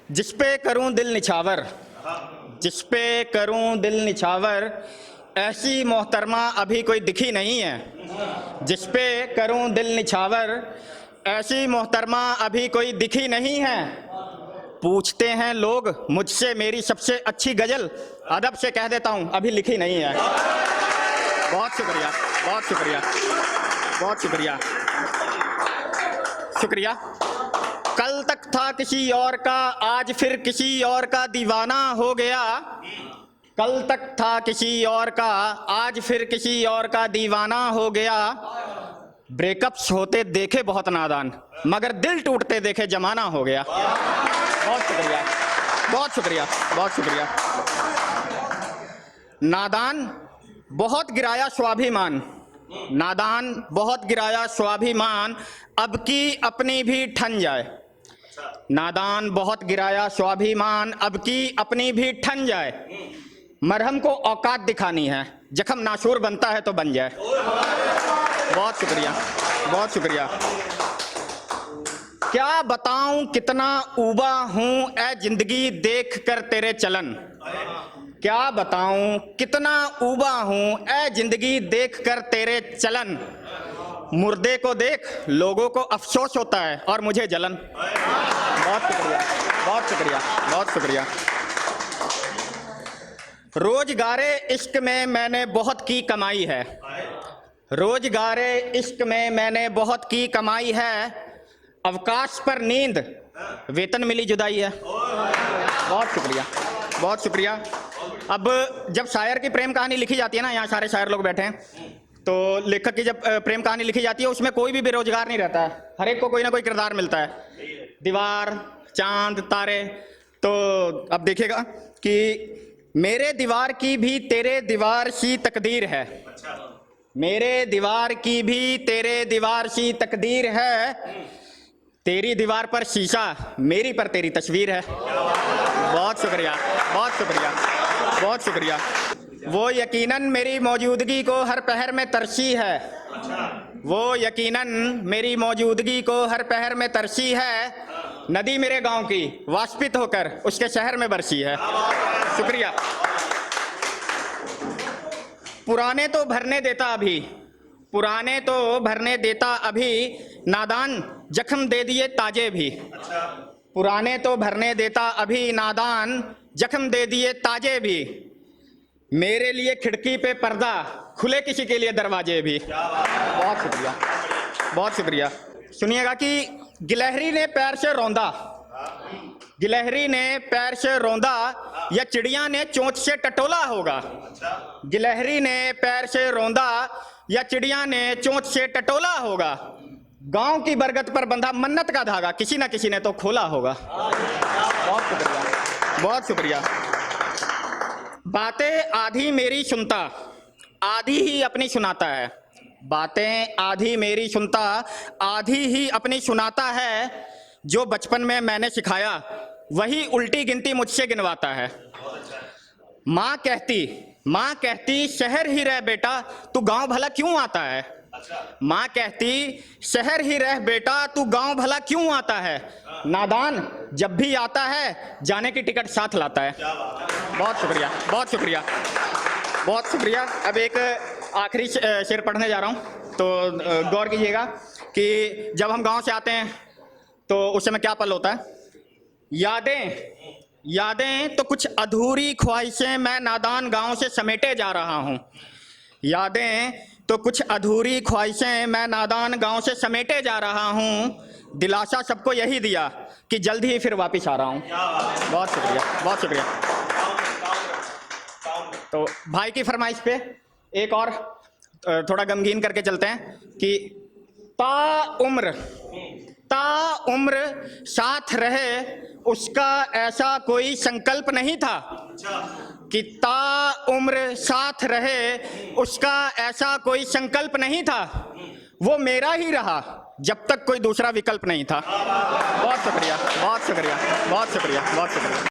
जिस पे करूं दिल निछावर, जिस पे करूं दिल निछावर, ऐसी मोहतरमा अभी कोई दिखी नहीं है। जिस पे करूं दिल निछावर, ऐसी मोहतरमा अभी कोई दिखी नहीं है। पूछते हैं लोग मुझसे मेरी सबसे अच्छी गजल, अदब से कह देता हूं अभी लिखी नहीं है। बहुत शुक्रिया, बहुत शुक्रिया, बहुत शुक्रिया, शुक्रिया। कल तक था किसी और का, आज फिर किसी और का दीवाना हो गया। कल तक था किसी और का, आज फिर किसी और का दीवाना हो गया। ब्रेकअप्स होते देखे बहुत नादान, मगर दिल टूटते देखे जमाना हो गया। बहुत शुक्रिया, बहुत शुक्रिया, बहुत शुक्रिया। नादान बहुत गिराया स्वाभिमान, नादान बहुत गिराया स्वाभिमान, अब की अपनी भी ठन जाए। नादान बहुत गिराया स्वाभिमान, अब की अपनी भी ठन जाए। मरहम को औकात दिखानी है, जख्म नाशूर बनता है तो बन जाए। बहुत शुक्रिया, बहुत शुक्रिया। क्या बताऊं कितना ऊबा हूं ए जिंदगी देख कर तेरे चलन। क्या बताऊं कितना ऊबा हूं ए जिंदगी देख कर तेरे चलन। मुर्दे को देख लोगों को अफसोस होता है और मुझे जलन। बहुत शुक्रिया, बहुत शुक्रिया, बहुत शुक्रिया। रोजगारे इश्क में मैंने बहुत की कमाई है, रोजगारे इश्क में मैंने बहुत की कमाई है। अवकाश पर नींद, वेतन मिली जुदाई है। बहुत शुक्रिया, बहुत शुक्रिया। अब जब शायर की प्रेम कहानी लिखी जाती है ना, यहाँ सारे शायर लोग बैठे हैं, तो लेखक की जब प्रेम कहानी लिखी जाती है उसमें कोई भी बेरोजगार नहीं रहता है, हर एक को कोई ना कोई किरदार मिलता है। दीवार, चांद, तारे। तो अब देखिएगा कि मेरे दीवार की भी तेरे दीवार सी तकदीर है, मेरे दीवार की भी तेरे दीवार सी तकदीर है। तेरी दीवार पर शीशा, मेरी पर तेरी तस्वीर है। बहुत शुक्रिया, बहुत शुक्रिया, बहुत शुक्रिया। वो यकीनन मेरी मौजूदगी को हर पहर में तरसी है, वो यकीनन मेरी मौजूदगी को हर पहर में तरसी है। नदी मेरे गांव की वाष्पित होकर उसके शहर में बरसी है। शुक्रिया। पुराने तो भरने देता अभी, पुराने तो भरने देता अभी, नादान जख्म दे दिए ताजे भी। पुराने तो भरने देता अभी, नादान जख्म दे दिए ताजे भी। मेरे लिए खिड़की पे पर्दा, खुले किसी के लिए दरवाजे भी। बहुत शुक्रिया, बहुत शुक्रिया। सुनिएगा कि गिलहरी ने पैर से रौंदा, गिलहरी ने पैर से रौंदा, या चिड़िया ने चोंच से टटोला होगा। गिलहरी ने पैर से रौंदा, या चिड़िया ने चोंच से टटोला होगा। गांव की बरगद पर बंधा मन्नत का धागा, किसी ना किसी ने तो खोला होगा। बहुत शुक्रिया, बहुत शुक्रिया। बातें आधी मेरी सुनता, आधी ही अपनी सुनाता है। बातें आधी मेरी सुनता, आधी ही अपनी सुनाता है। जो बचपन में मैंने सिखाया वही उल्टी गिनती मुझसे गिनवाता है। माँ कहती शहर ही रह बेटा, तू गांव भला क्यों आता है। माँ कहती शहर ही रह बेटा, तू गांव भला क्यों आता है। नादान जब भी आता है जाने की टिकट साथ लाता है। बहुत शुक्रिया, बहुत शुक्रिया, बहुत शुक्रिया। अब एक आखिरी शेर पढ़ने जा रहा हूँ, तो गौर कीजिएगा कि जब हम गांव से आते हैं तो उस समय क्या पल होता है। यादें, यादें तो कुछ अधूरी ख्वाहिशें मैं नादान गांव से समेटे जा रहा हूँ। यादें तो कुछ अधूरी ख्वाहिशें मैं नादान गांव से समेटे जा रहा हूँ। दिलासा सबको यही दिया कि जल्द ही फिर वापस आ रहा हूँ। बहुत शुक्रिया, बहुत शुक्रिया। तो भाई की फरमाइश पे एक और थोड़ा गमगीन करके चलते हैं कि ता उम्र साथ रहे उसका ऐसा कोई संकल्प नहीं था। कि ता उम्र साथ रहे उसका ऐसा कोई संकल्प नहीं था। वो मेरा ही रहा जब तक कोई दूसरा विकल्प नहीं था। बहुत शुक्रिया, बहुत शुक्रिया, बहुत शुक्रिया, बहुत शुक्रिया।